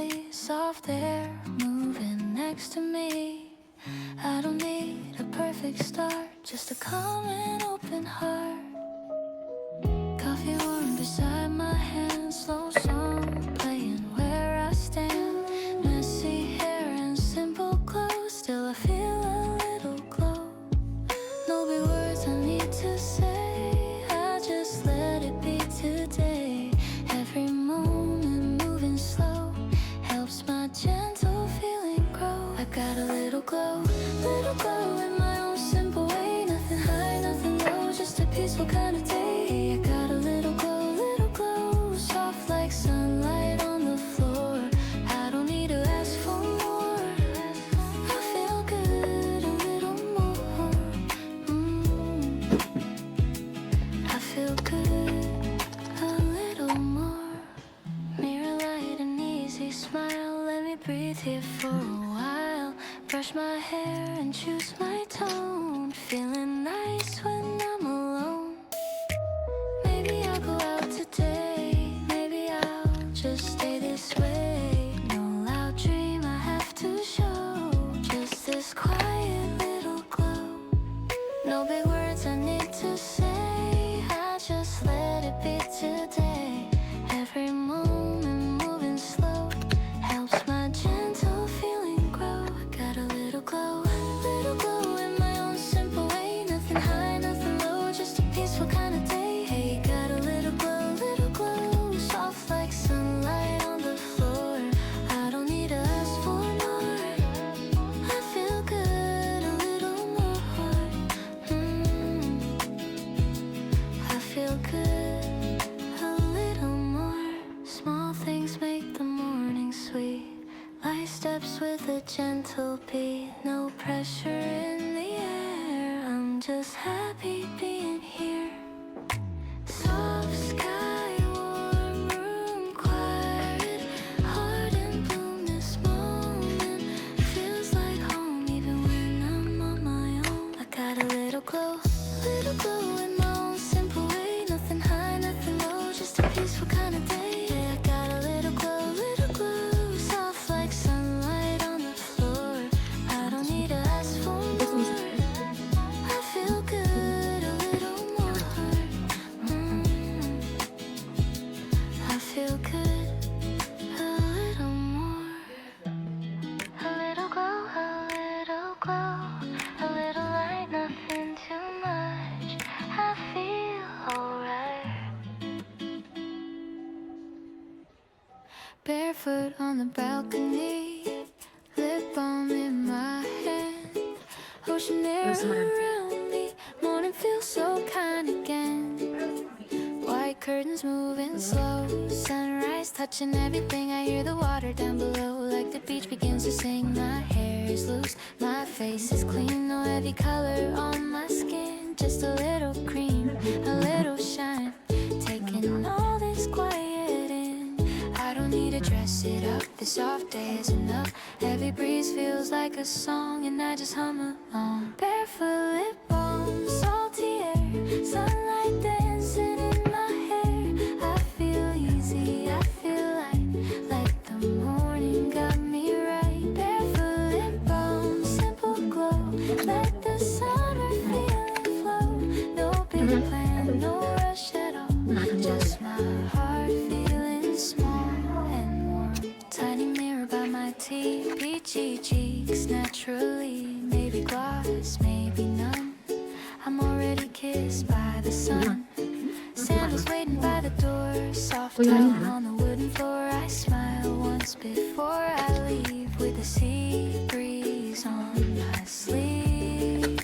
breeze, soft air moving next to me. I don't need a perfect start, just a calm and open heart. Coffee warm beside my hand, slow song playing where I stand. Messy hair and simple clothes, still I feel a little glow. No big words I need to say, I just let it be today. Every moment moving slow helps my gentle feeling grow. I got a little glow in my own simple way. Nothing high, nothing low, just a peaceful kind of day. I got a little glow, soft like sunlight on the floor. I don't need to ask for more. I feel good, a little more. I feel good, a little more. Mirror light, an easy smile. Let me breathe here for a while. Brush my hair and choose my tone. Feeling nice when I'm alone. Maybe I'll go out today. Maybe I'll just stay this way. No loud dream I have to show. Just this quiet little glow. No big words I need to say, I just let it be today. Every moment moving slow helps my gentle feeling grow. I got a little glow in my own simple way. Nothing high, nothing low, just a peaceful kind of day. Hey, got a little glow, soft like sunlight on the floor. I don't need to ask for more. I feel good, a little more. I feel good, a little more. Small things make the morning sweet. Light steps with a gentle beat. No pressure in the air, I'm just happy being here. Soft sky, warm room, quiet heart in bloom. This moment feels like home, even when I'm on my own. I got a little glow in my own simple way. Nothing high, nothing low, just a peaceful kind of day. Yeah, I got a little glow, soft like sunlight on the floor. I don't need to ask for more. I feel good, a little more. I feel good, a little more. A little glow, a little light, nothing too much. I feel alright. Barefoot on the balcony, lip balm in my hand. Ocean air around me, morning feels so kind again. White curtains moving slow, sunrise touching everything. I hear the water down below, like the beach begins to sing. My hair is loose, my face is clean. No heavy color on my skin, just a little cream, a little shine. Taking all this quiet in, I don't need to dress it up, the soft day is enough. Every breeze feels like a song, and I just hum along. Barefoot lip balm, salty air, sunlight dancing in my hair. I feel easy, I feel light, like the morning got me right. Barefoot lip balm, simple glow, let the summer feeling flow. No big plan, no rush at all, just my heart feeling small and warm. Tiny mirror by my teeth, peachy cheeks naturally. Maybe gloss, maybe none. I'm already kissed by the sun. Sandals waiting by the door, soft towel on the wooden floor. I smile once before I leave, with the sea breeze on my sleeve.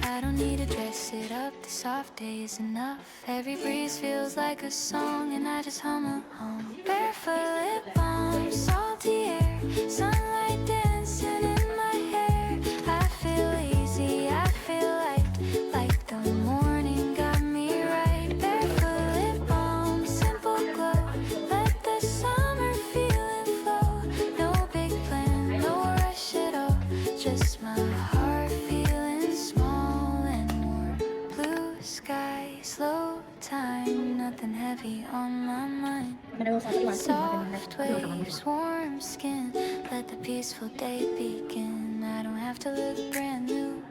I don't need to dress it up, the soft day is enough. Every breeze feels like a song, and I just hum along. Barefoot lip balm, salty air, sunlight dancing in my hair. I feel easy, I feel light, like the morning got me right. Barefoot lip balm, simple glow, let the summer feeling flow. No big plan, no rush at all, just my heart feeling small and warm. Blue sky, slow time, nothing heavy on my mind. Soft soft waves, warm skin. Let the peaceful day begin. I don't have to look brand new.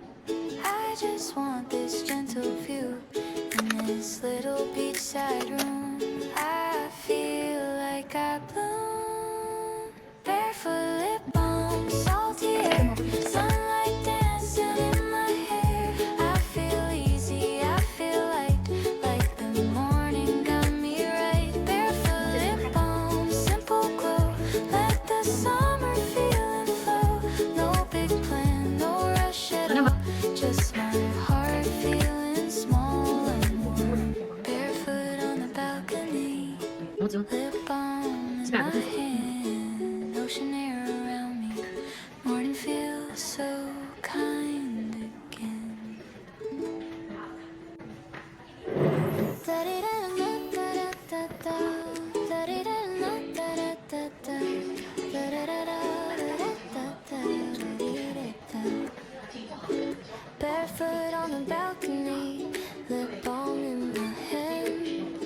I just want this gentle view in this little beachside room. I feel like I bloom. Barefoot lip balm, salty air, sunlight dancing in my hair. I feel easy, I feel light, like the morning got me right. Barefoot lip balm, simple glow, let the summer feeling flow. No big plan, no rush at all, just my heart feeling small and warm. Barefoot on the balcony, lip balm in my hand, ocean air around me, morning feels so kind again. Barefoot on the balcony, lip balm in my hand,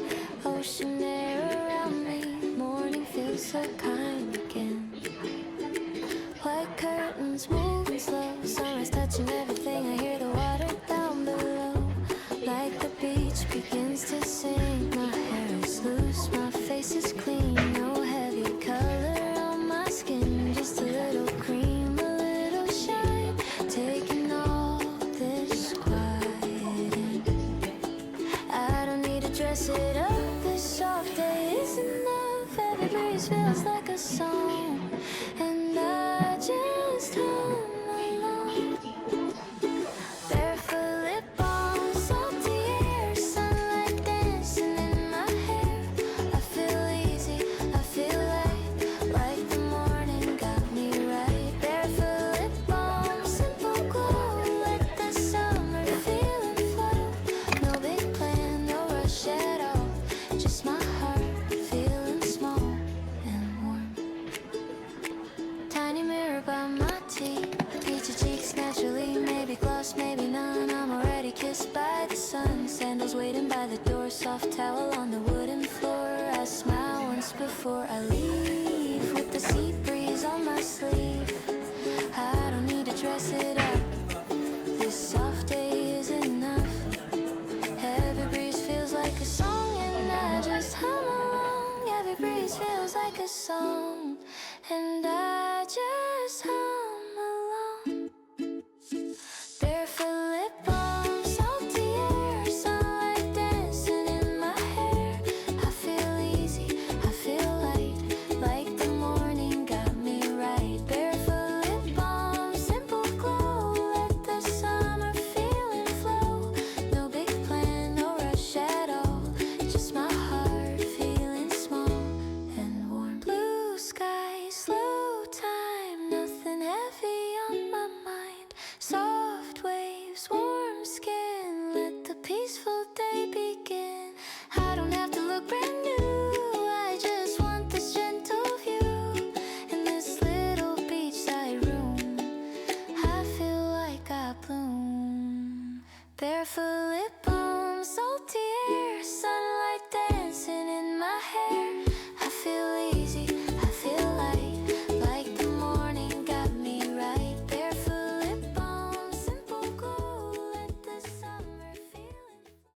ocean air around me, morning feels so kind again. White curtains moving slow, sunrise touching everything. I hear the water down below, like the beach begins to sing. My hair is loose, my face is clean, no heavy color on my skin, just a little cream, a little shine, taking all this quiet in. I don't need to dress it up, this soft day is enough. Every breeze feels like a song, and I just hum along. Barefoot lip balm, salty air, sunlight dancing in my hair. I feel easy, I feel light, like the morning got me right. Barefoot lip balm, simple glow, let the summer feeling flow. No big plan, no rush at all, just my heart feeling small and warm. Tiny mirror by my teeth, peachy cheeks naturally, maybe gloss, maybe none. I'm already kissed by the sun, sandals waiting by the door, soft towel on the wooden floor. I smile once before I leave, with the sea breeze on my sleeve. I don't need to dress it up, this soft day is enough. Every breeze feels like a song, and I just hum along. Every breeze feels like a song, and